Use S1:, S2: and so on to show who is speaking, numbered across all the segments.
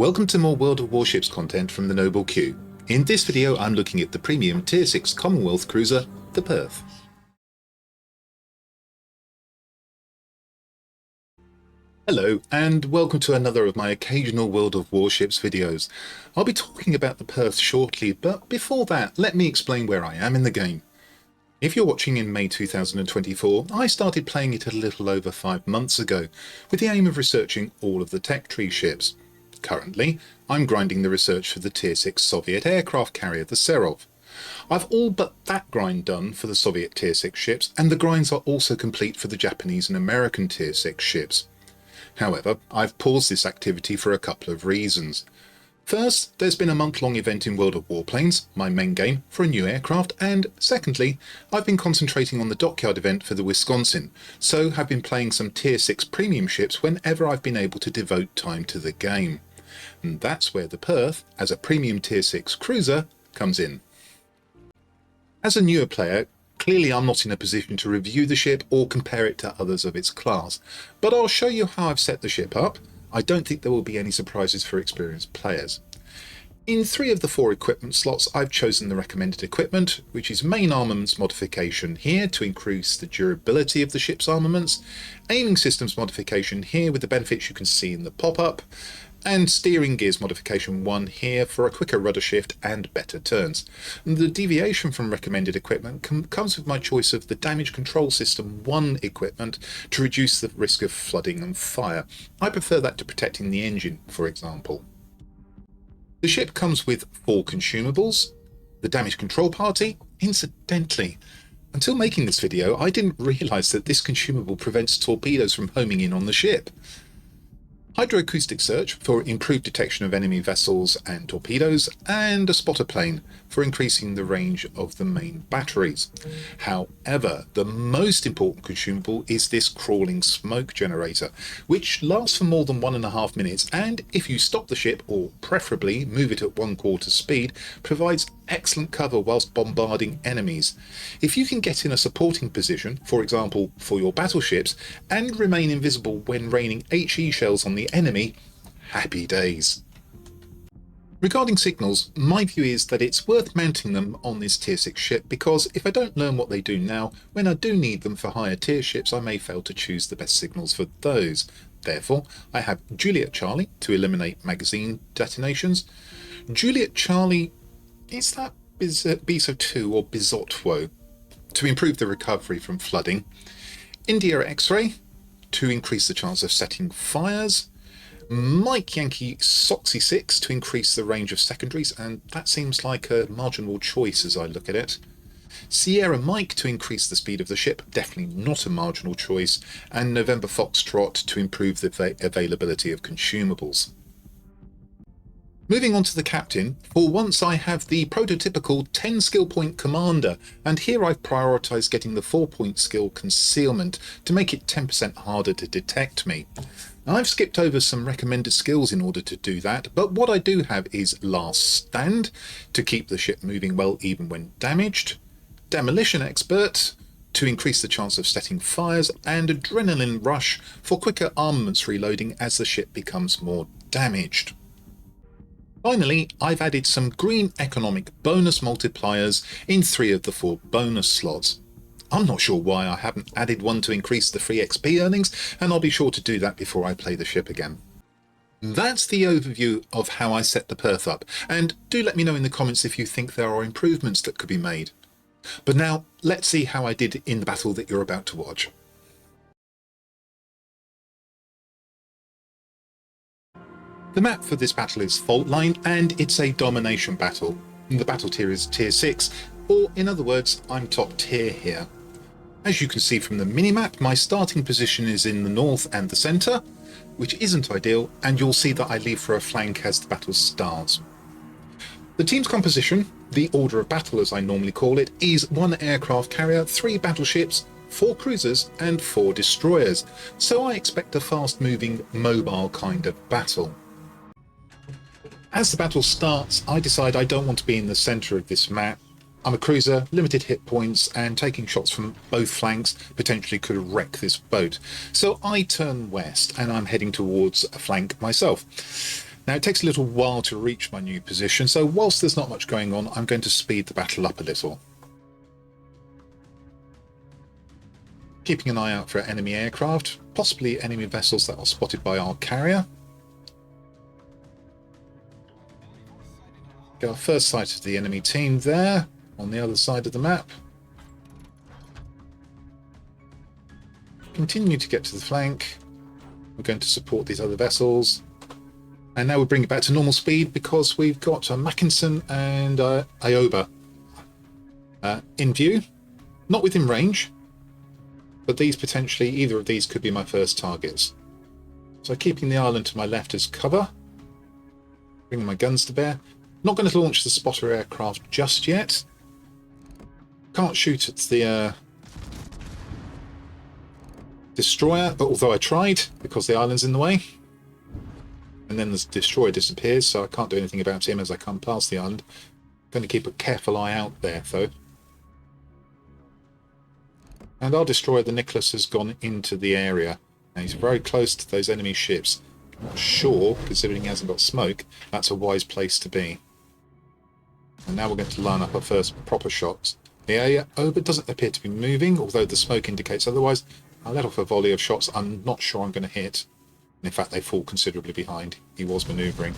S1: Welcome to more World of Warships content from the Noble Queue. In this video I'm looking at the premium Tier 6 Commonwealth cruiser, the Perth. Hello and welcome to another of my occasional World of Warships videos. I'll be talking about the Perth shortly, but before that let me explain where I am in the game. If you're watching in May 2024, I started playing it a little over 5 months ago, with the aim of researching all of the tech tree ships. Currently, I'm grinding the research for the Tier 6 Soviet aircraft carrier, the Serov. I've all but that grind done for the Soviet Tier 6 ships, and the grinds are also complete for the Japanese and American Tier 6 ships. However, I've paused this activity for a couple of reasons. First, there's been a month-long event in World of Warplanes, my main game, for a new aircraft, and secondly, I've been concentrating on the Dockyard event for the Wisconsin, so have been playing some Tier 6 premium ships whenever I've been able to devote time to the game. And that's where the Perth, as a premium Tier 6 cruiser, comes in. As a newer player, clearly I'm not in a position to review the ship or compare it to others of its class, but I'll show you how I've set the ship up. I don't think there will be any surprises for experienced players. In 3 of the 4 equipment slots I've chosen the recommended equipment, which is main armaments modification here to increase the durability of the ship's armaments, aiming systems modification here with the benefits you can see in the pop-up, and steering gears modification 1 here for a quicker rudder shift and better turns. The deviation from recommended equipment comes with my choice of the damage control system 1 equipment to reduce the risk of flooding and fire. I prefer that to protecting the engine, for example. The ship comes with 4 consumables. The damage control party, incidentally, until making this video I didn't realise that this consumable prevents torpedoes from homing in on the ship. Hydroacoustic search for improved detection of enemy vessels and torpedoes, and a spotter plane for increasing the range of the main batteries. However, the most important consumable is this crawling smoke generator, which lasts for more than 1.5 minutes, and if you stop the ship, or preferably move it at 1/4 speed, provides excellent cover whilst bombarding enemies. If you can get in a supporting position, for example for your battleships, and remain invisible when raining HE shells on the enemy, happy days. Regarding signals, my view is that it's worth mounting them on this Tier 6 ship, because if I don't learn what they do now, when I do need them for higher tier ships I may fail to choose the best signals for those. Therefore, I have Juliet Charlie to eliminate magazine detonations. Juliet Charlie, is that BISO 2 or Bizotwo, to improve the recovery from flooding. India X-Ray to increase the chance of setting fires. Mike Yankee Soxy 6 to increase the range of secondaries, and that seems like a marginal choice as I look at it. Sierra Mike to increase the speed of the ship, definitely not a marginal choice, and November Foxtrot to improve the availability of consumables. Moving on to the captain, for once I have the prototypical 10 skill point commander, and here I've prioritised getting the 4-point skill concealment to make it 10% harder to detect me. I've skipped over some recommended skills in order to do that, but what I do have is Last Stand to keep the ship moving well even when damaged, Demolition Expert to increase the chance of setting fires, and Adrenaline Rush for quicker armaments reloading as the ship becomes more damaged. Finally, I've added some green economic bonus multipliers in 3 of the 4 bonus slots. I'm not sure why I haven't added one to increase the free XP earnings, and I'll be sure to do that before I play the ship again. That's the overview of how I set the Perth up, and do let me know in the comments if you think there are improvements that could be made. But now, let's see how I did in the battle that you're about to watch. The map for this battle is Fault Line, and it's a domination battle. The battle tier is Tier 6, or in other words, I'm top tier here. As you can see from the minimap, my starting position is in the north and the centre, which isn't ideal, and you'll see that I leave for a flank as the battle starts. The team's composition, the order of battle as I normally call it, is 1 aircraft carrier, 3 battleships, 4 cruisers and 4 destroyers, so I expect a fast moving, mobile kind of battle. As the battle starts, I decide I don't want to be in the centre of this map. I'm a cruiser, limited hit points, and taking shots from both flanks potentially could wreck this boat. So I turn west and I'm heading towards a flank myself. Now, it takes a little while to reach my new position, so whilst there's not much going on, I'm going to speed the battle up a little. Keeping an eye out for enemy aircraft, possibly enemy vessels that are spotted by our carrier. Get our first sight of the enemy team there, on the other side of the map. Continue to get to the flank. We're going to support these other vessels. And now we bring it back to normal speed because we've got a Mackinson and Ioba in view. Not within range, but these potentially, either of these could be my first targets. So keeping the island to my left as cover. Bringing my guns to bear. Not going to launch the spotter aircraft just yet. Can't shoot at the destroyer, but although I tried, because the island's in the way. And then the destroyer disappears, so I can't do anything about him as I come past the island. Going to keep a careful eye out there, though. And our destroyer, the Nicholas, has gone into the area. Now he's very close to those enemy ships. I'm not sure, considering he hasn't got smoke, that's a wise place to be. And now we're going to line up our first proper shots. The Oba doesn't appear to be moving, although the smoke indicates otherwise. I let off a volley of shots I'm not sure I'm going to hit. And in fact, they fall considerably behind. He was manoeuvring.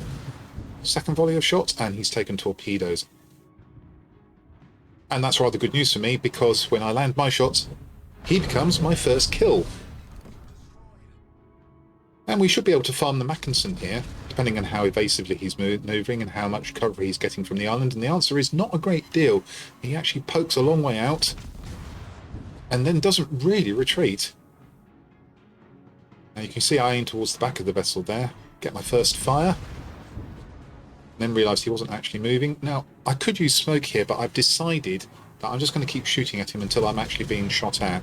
S1: Second volley of shots, and he's taken torpedoes. And that's rather good news for me, because when I land my shots, he becomes my first kill. And we should be able to farm the Mackinson here, depending on how evasively he's manoeuvring and how much cover he's getting from the island. And the answer is not a great deal. He actually pokes a long way out and then doesn't really retreat. Now you can see I aim towards the back of the vessel there, get my first fire, and then realise he wasn't actually moving. Now, I could use smoke here, but I've decided that I'm just going to keep shooting at him until I'm actually being shot at.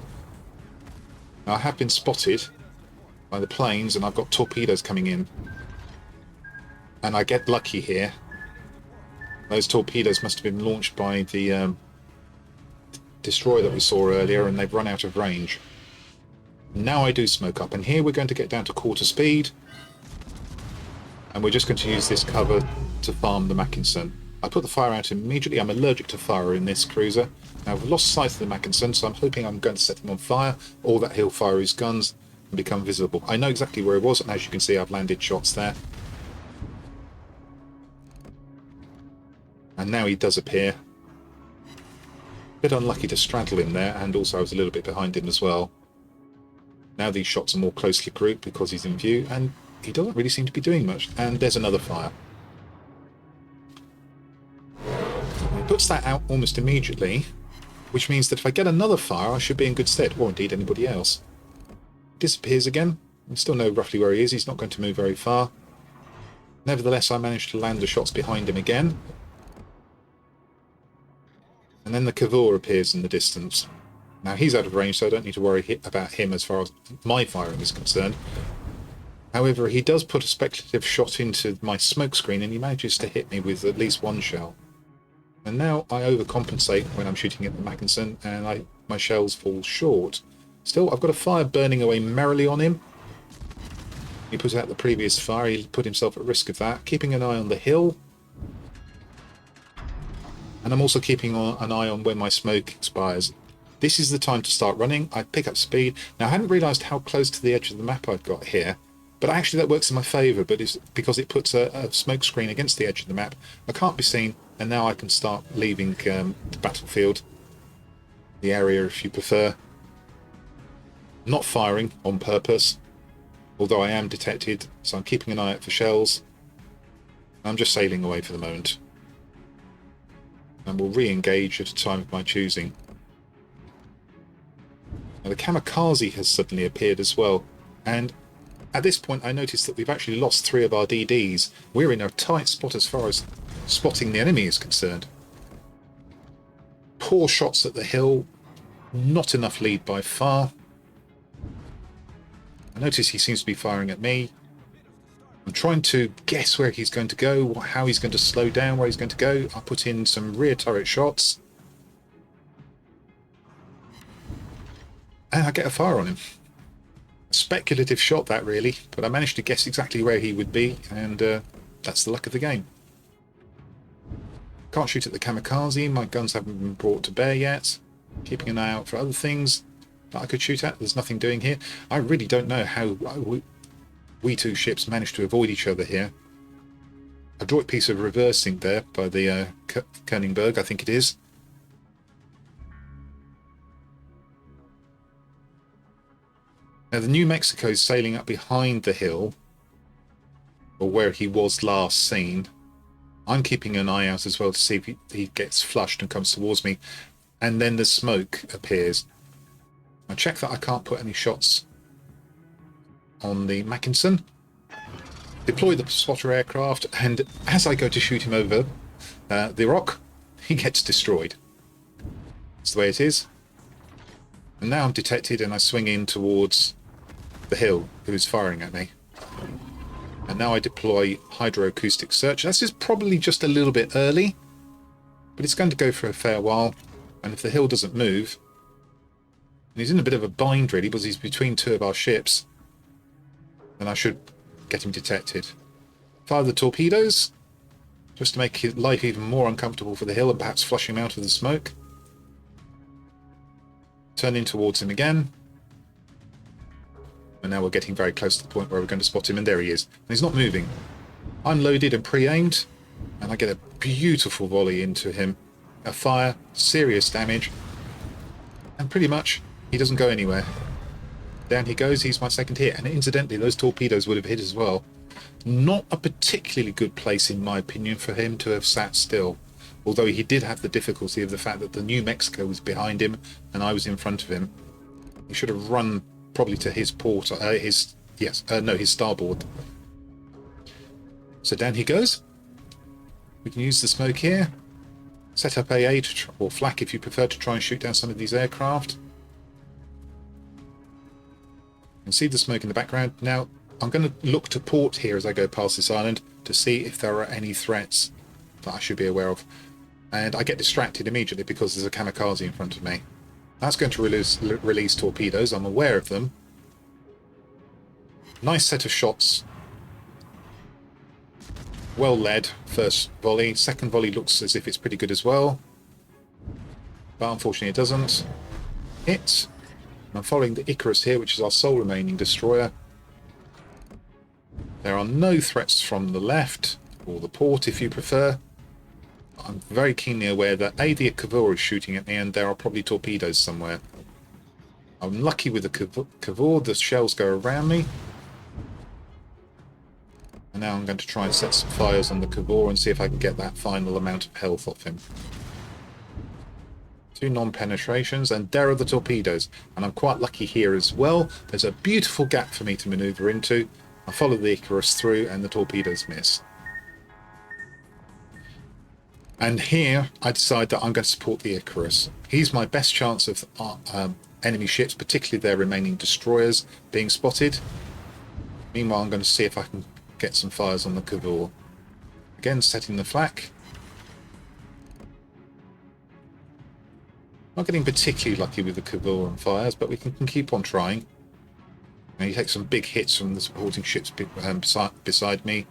S1: Now, I have been spotted by the planes, and I've got torpedoes coming in. And I get lucky here. Those torpedoes must have been launched by the destroyer that we saw earlier, and they've run out of range. Now I do smoke up, and here we're going to get down to quarter speed, and we're just going to use this cover to farm the Mackinson. I put the fire out immediately. I'm allergic to fire in this cruiser. Now I've lost sight of the Mackinson, so I'm hoping I'm going to set him on fire, or that he'll fire his guns and become visible. I know exactly where he was, and as you can see, I've landed shots there. And now he does appear. Bit unlucky to straddle him there, and also I was a little bit behind him as well. Now these shots are more closely grouped because he's in view, and he doesn't really seem to be doing much. And there's another fire. He puts that out almost immediately, which means that if I get another fire, I should be in good stead, or indeed anybody else. Disappears again. I still know roughly where he is. He's not going to move very far. Nevertheless, I managed to land the shots behind him again. And then the Cavour appears in the distance. Now he's out of range, so I don't need to worry about him as far as my firing is concerned. However, he does put a speculative shot into my smoke screen, and he manages to hit me with at least one shell. And now I overcompensate when I'm shooting at the Mackinson, and my shells fall short. Still, I've got a fire burning away merrily on him. He put out the previous fire, he put himself at risk of that, keeping an eye on the hill. And I'm also keeping an eye on when my smoke expires. This is the time to start running. I pick up speed. Now, I hadn't realised how close to the edge of the map I've got here, but actually that works in my favour, but it's because it puts a smoke screen against the edge of the map. I can't be seen, and now I can start leaving the battlefield, the area if you prefer. Not firing on purpose, although I am detected, so I'm keeping an eye out for shells. I'm just sailing away for the moment. And we'll re-engage at a time of my choosing. Now the kamikaze has suddenly appeared as well, and at this point I noticed that we've actually lost 3 of our DDs. We're in a tight spot as far as spotting the enemy is concerned. Poor shots at the hill, not enough lead by far. I notice he seems to be firing at me. I'm trying to guess where he's going to go, how he's going to slow down, where he's going to go. I put in some rear turret shots. And I get a fire on him. A speculative shot that really, but I managed to guess exactly where he would be, and that's the luck of the game. Can't shoot at the kamikaze. My guns haven't been brought to bear yet. Keeping an eye out for other things that I could shoot at. There's nothing doing here. I really don't know how we two ships managed to avoid each other here. Adroit piece of reversing there by the Königberg, I think it is. Now the New Mexico is sailing up behind the hill, or where he was last seen. I'm keeping an eye out as well to see if he gets flushed and comes towards me. And then the smoke appears. I check that I can't put any shots on the Mackinson. Deploy the spotter aircraft, and as I go to shoot him over the rock, he gets destroyed. That's the way it is. And now I'm detected, and I swing in towards the hill, who is firing at me. And now I deploy hydroacoustic search. This is probably just a little bit early, but it's going to go for a fair while. And if the hill doesn't move, and he's in a bit of a bind really, because he's between two of our ships, then I should get him detected. Fire the torpedoes, just to make his life even more uncomfortable for the hill and perhaps flush him out of the smoke. Turn in towards him again. And now we're getting very close to the point where we're going to spot him, and there he is. And he's not moving. I'm loaded and pre-aimed, and I get a beautiful volley into him. A fire, serious damage, and pretty much he doesn't go anywhere. Down he goes, he's my second hit, and incidentally those torpedoes would have hit as well. Not a particularly good place in my opinion for him to have sat still, although he did have the difficulty of the fact that the New Mexico was behind him and I was in front of him. He should have run probably to his port, his starboard. So down he goes. We can use the smoke here. Set up AA or flak if you prefer to try and shoot down some of these aircraft. You can see the smoke in the background. Now I'm going to look to port here as I go past this island to see if there are any threats that I should be aware of. And I get distracted immediately because there's a kamikaze in front of me. That's going to release torpedoes. I'm aware of them. Nice set of shots. Well led, first volley. Second volley looks as if it's pretty good as well. But unfortunately it doesn't. Hit. I'm following the Icarus here, which is our sole remaining destroyer. There are no threats from the left, or the port if you prefer. I'm very keenly aware that A, the Cavour is shooting at me, and there are probably torpedoes somewhere. I'm lucky with the Cavour, the shells go around me. And now I'm going to try and set some fires on the Cavour and see if I can get that final amount of health off him. 2 non-penetrations, and there are the torpedoes. And I'm quite lucky here as well. There's a beautiful gap for me to manoeuvre into. I follow the Icarus through and the torpedoes miss. And here I decide that I'm going to support the Icarus. He's my best chance of enemy ships, particularly their remaining destroyers, being spotted. Meanwhile, I'm going to see if I can get some fires on the Cavour. Again, setting the flak. Not getting particularly lucky with the Cavour and fires, but we can keep on trying. Now, you take some big hits from the supporting ships beside me.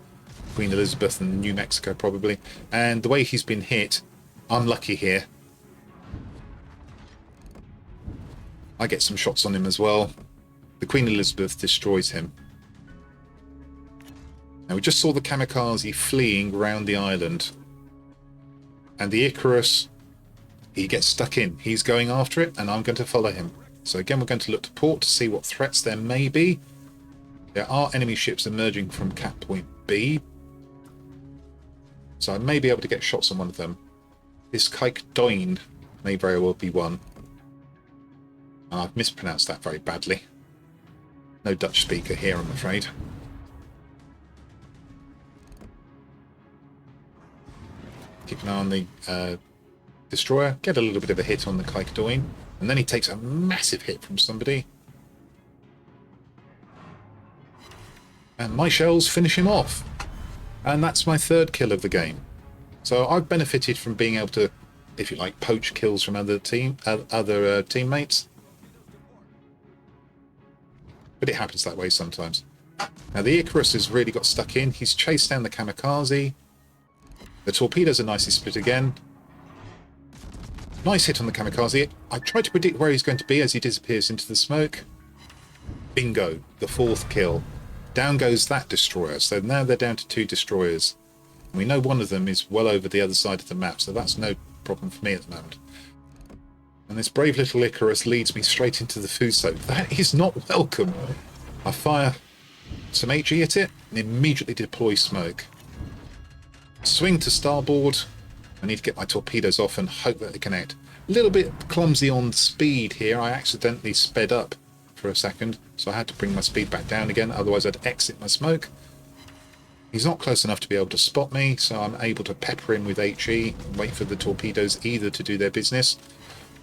S1: Queen Elizabeth and New Mexico probably. And the way he's been hit, I'm lucky here. I get some shots on him as well. The Queen Elizabeth destroys him. Now we just saw the kamikaze fleeing round the island. And the Icarus, he gets stuck in. He's going after it, and I'm going to follow him. So again, we're going to look to port to see what threats there may be. There are enemy ships emerging from Cap Point B. So I may be able to get shots on one of them. This Kike Doin may very well be one. I've mispronounced that very badly. No Dutch speaker here, I'm afraid. Keep an eye on the destroyer. Get a little bit of a hit on the Kike Doin. And then he takes a massive hit from somebody. And my shells finish him off. And that's my 3rd kill of the game. So I've benefited from being able to, if you like, poach kills from other teammates. But it happens that way sometimes. Now the Icarus has really got stuck in. He's chased down the kamikaze. The torpedoes are nicely split again. Nice hit on the kamikaze. I tried to predict where he's going to be as he disappears into the smoke. Bingo, the 4th kill. Down goes that destroyer. So now they're down to 2 destroyers. We know one of them is well over the other side of the map, so that's no problem for me at the moment. And this brave little Icarus leads me straight into the Fuso. That is not welcome. I fire some HE at it and immediately deploy smoke. Swing to starboard. I need to get my torpedoes off and hope that they connect. A little bit clumsy on speed here. I accidentally sped up for a second, so I had to bring my speed back down again, otherwise I'd exit my smoke. He's not close enough to be able to spot me, so I'm able to pepper in with HE and wait for the torpedoes either to do their business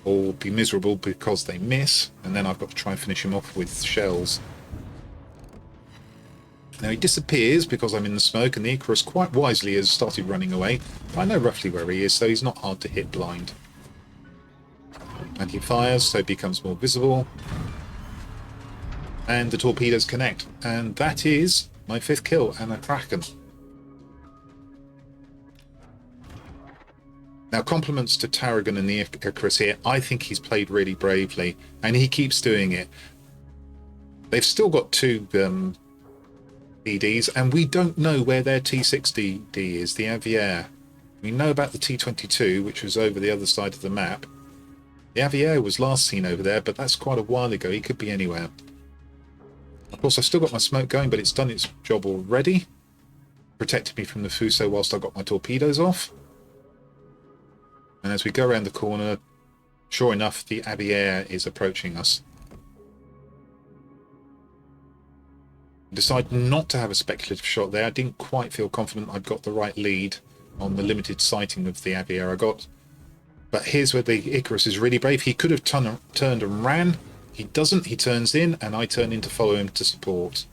S1: or be miserable because they miss, and then I've got to try and finish him off with shells. Now he disappears because I'm in the smoke, and the Icarus quite wisely has started running away. I know roughly where he is, so he's not hard to hit blind. And he fires, so he becomes more visible. And the torpedoes connect. And that is my 5th kill and a Taragon. Now compliments to Taragon and the Icarus here. I think he's played really bravely, and he keeps doing it. They've still got 2 EDs, and we don't know where their T60D is, the Aviaire. We know about the T22, which was over the other side of the map. The Aviaire was last seen over there, but that's quite a while ago. He could be anywhere. Of course, I've still got my smoke going, but it's done its job already. Protected me from the Fuso whilst I got my torpedoes off. And as we go around the corner, sure enough, the Aviaire is approaching us. Decided not to have a speculative shot there. I didn't quite feel confident I'd got the right lead on the limited sighting of the Aviaire I got. But here's where the Icarus is really brave. He could have turned and ran. He doesn't. He turns in, and I turn in to follow him to support.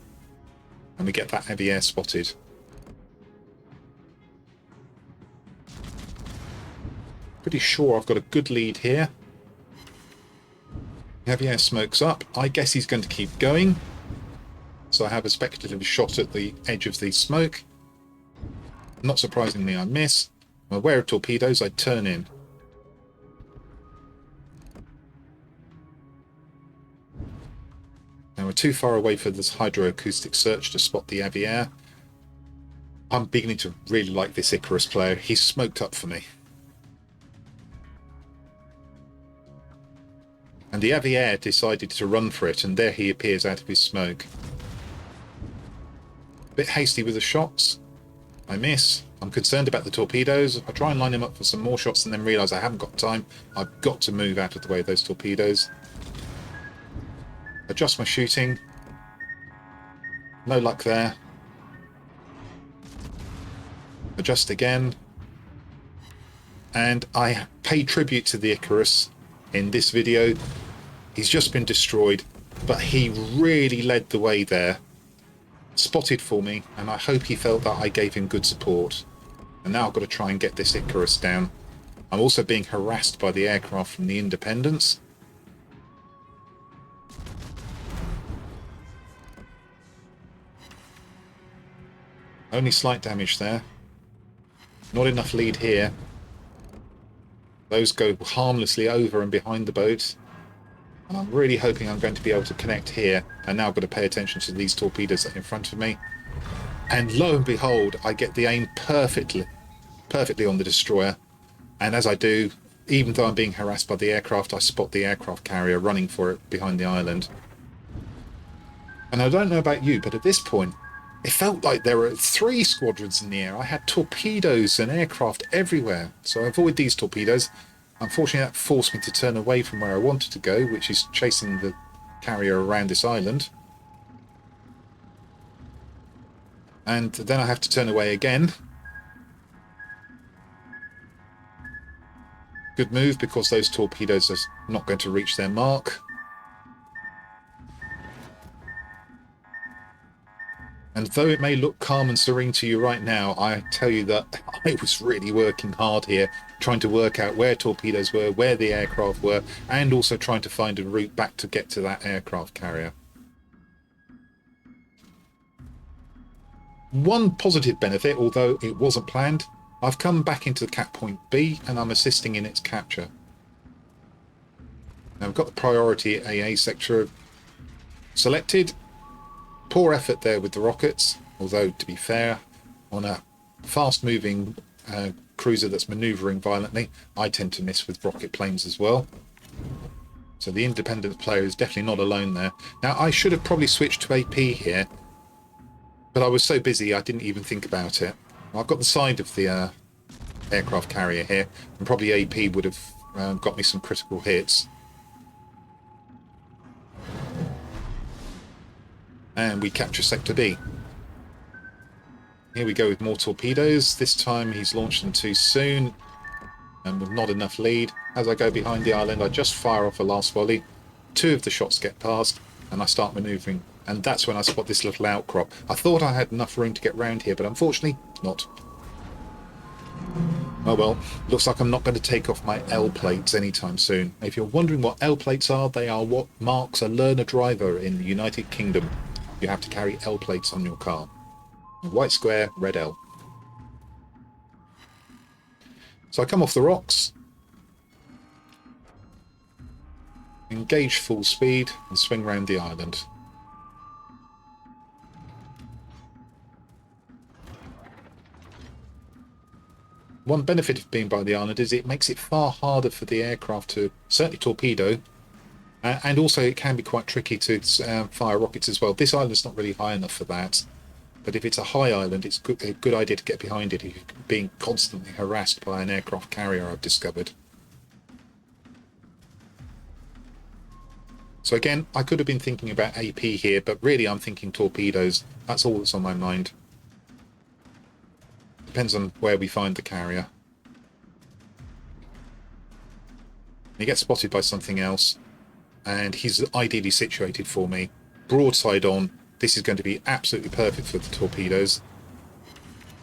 S1: And we get that Aviaire spotted. Pretty sure I've got a good lead here. The Aviaire smokes up. I guess he's going to keep going. So I have a speculative shot at the edge of the smoke. Not surprisingly, I miss. I'm aware of torpedoes. I turn in. Now we're too far away for this hydroacoustic search to spot the Aviaire. I'm beginning to really like this Icarus player. He's smoked up for me. And the Aviaire decided to run for it, and there he appears out of his smoke. A bit hasty with the shots. I miss. I'm concerned about the torpedoes. I try and line him up for some more shots and then realise I haven't got time. I've got to move out of the way of those torpedoes. Adjust my shooting. No luck there. Adjust again. And I pay tribute to the Icarus in this video. He's just been destroyed, but he really led the way there. Spotted for me, and I hope he felt that I gave him good support. And now I've got to try and get this Icarus down. I'm also being harassed by the aircraft from the Independence. Only slight damage there. Not enough lead here. Those go harmlessly over and behind the boat. And I'm really hoping I'm going to be able to connect here. And now I've got to pay attention to these torpedoes that are in front of me. And lo and behold, I get the aim perfectly on the destroyer. And as I do, even though I'm being harassed by the aircraft, I spot the aircraft carrier running for it behind the island. And I don't know about you, but at this point, it felt like there were 3 squadrons in the air. I had torpedoes and aircraft everywhere. So I avoid these torpedoes. Unfortunately, that forced me to turn away from where I wanted to go, which is chasing the carrier around this island. And then I have to turn away again. Good move, because those torpedoes are not going to reach their mark. And though it may look calm and serene to you right now, I tell you that I was really working hard here, trying to work out where torpedoes were, where the aircraft were, and also trying to find a route back to get to that aircraft carrier. One positive benefit, although it wasn't planned, I've come back into Cap Point B and I'm assisting in its capture. Now I've got the priority AA sector selected. Poor effort there with the rockets, although to be fair, on a fast-moving cruiser that's manoeuvring violently, I tend to miss with rocket planes as well. So the independent player is definitely not alone there. Now I should have probably switched to AP here, but I was so busy I didn't even think about it. I've got the side of the aircraft carrier here, and probably AP would have got me some critical hits. And we capture Sector B. Here we go with more torpedoes. This time he's launched them too soon and with not enough lead. As I go behind the island, I just fire off a last volley. Two of the shots get past and I start manoeuvring. And that's when I spot this little outcrop. I thought I had enough room to get round here, but unfortunately not. Oh well, looks like I'm not going to take off my L plates anytime soon. If you're wondering what L plates are, they are what marks a learner driver in the United Kingdom. You have to carry L plates on your car. White square, red L. So I come off the rocks, engage full speed and swing round the island. One benefit of being by the island is it makes it far harder for the aircraft to certainly torpedo, and also it can be quite tricky to fire rockets as well. This island's not really high enough for that, but if it's a high island, it's a good idea to get behind it if you're being constantly harassed by an aircraft carrier, I've discovered. So again, I could have been thinking about AP here, but really I'm thinking torpedoes. That's all that's on my mind. Depends on where we find the carrier. He gets spotted by something else, and he's ideally situated for me. Broadside on. This is going to be absolutely perfect for the torpedoes.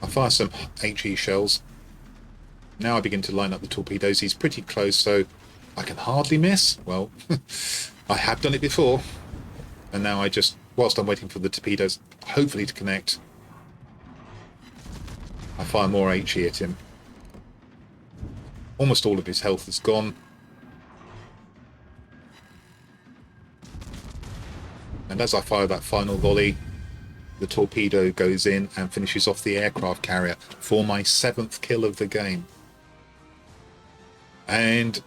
S1: I fire some HE shells. Now I begin to line up the torpedoes. He's pretty close, so I can hardly miss. Well, I have done it before. And now I just, whilst I'm waiting for the torpedoes, hopefully to connect, I fire more HE at him. Almost all of his health is gone. And as I fire that final volley, the torpedo goes in and finishes off the aircraft carrier for my 7th kill of the game. And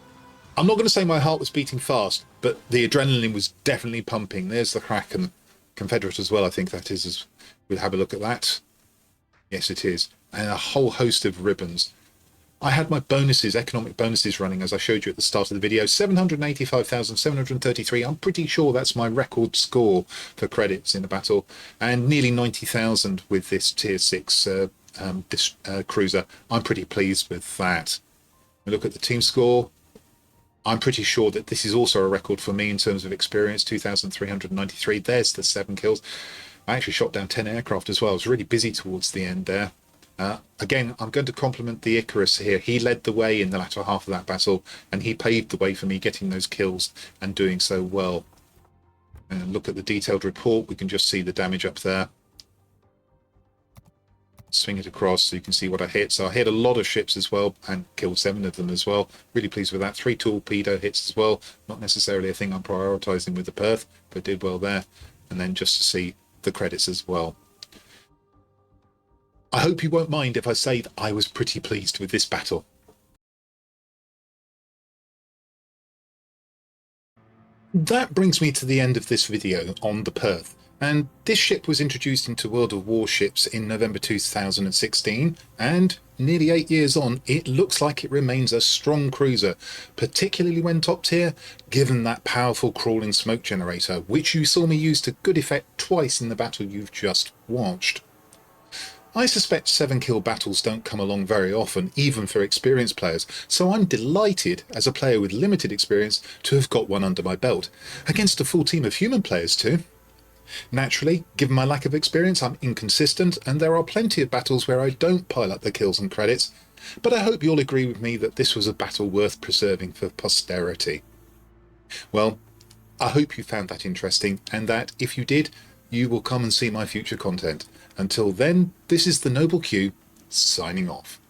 S1: I'm not going to say my heart was beating fast, but the adrenaline was definitely pumping. There's the Kraken, Confederate as well, I think that is. We'll have a look at that. Yes, it is. And a whole host of ribbons. I had my bonuses, economic bonuses running, as I showed you at the start of the video. 785,733. I'm pretty sure that's my record score for credits in a battle. And nearly 90,000 with this Tier 6 cruiser. I'm pretty pleased with that. We look at the team score. I'm pretty sure that this is also a record for me in terms of experience. 2,393. There's the 7 kills. I actually shot down 10 aircraft as well. I was really busy towards the end there. Again, I'm going to compliment the Icarus here. He led the way in the latter half of that battle, and he paved the way for me getting those kills and doing so well. And look at the detailed report. We can just see the damage up there. Swing it across so you can see what I hit. So I hit a lot of ships as well and killed 7 of them as well. Really pleased with that. 3 torpedo hits as well. Not necessarily a thing I'm prioritizing with the Perth, but did well there. And then just to see the credits as well. I hope you won't mind if I say that I was pretty pleased with this battle. That brings me to the end of this video on the Perth. And this ship was introduced into World of Warships in November 2016, and nearly 8 years on, it looks like it remains a strong cruiser, particularly when top tier, given that powerful crawling smoke generator, which you saw me use to good effect twice in the battle you've just watched. I suspect 7-kill battles don't come along very often, even for experienced players, so I'm delighted, as a player with limited experience, to have got one under my belt, against a full team of human players too. Naturally, given my lack of experience, I'm inconsistent, and there are plenty of battles where I don't pile up the kills and credits, but I hope you'll agree with me that this was a battle worth preserving for posterity. Well, I hope you found that interesting, and that, if you did, you will come and see my future content. Until then, this is the Noble Q, signing off.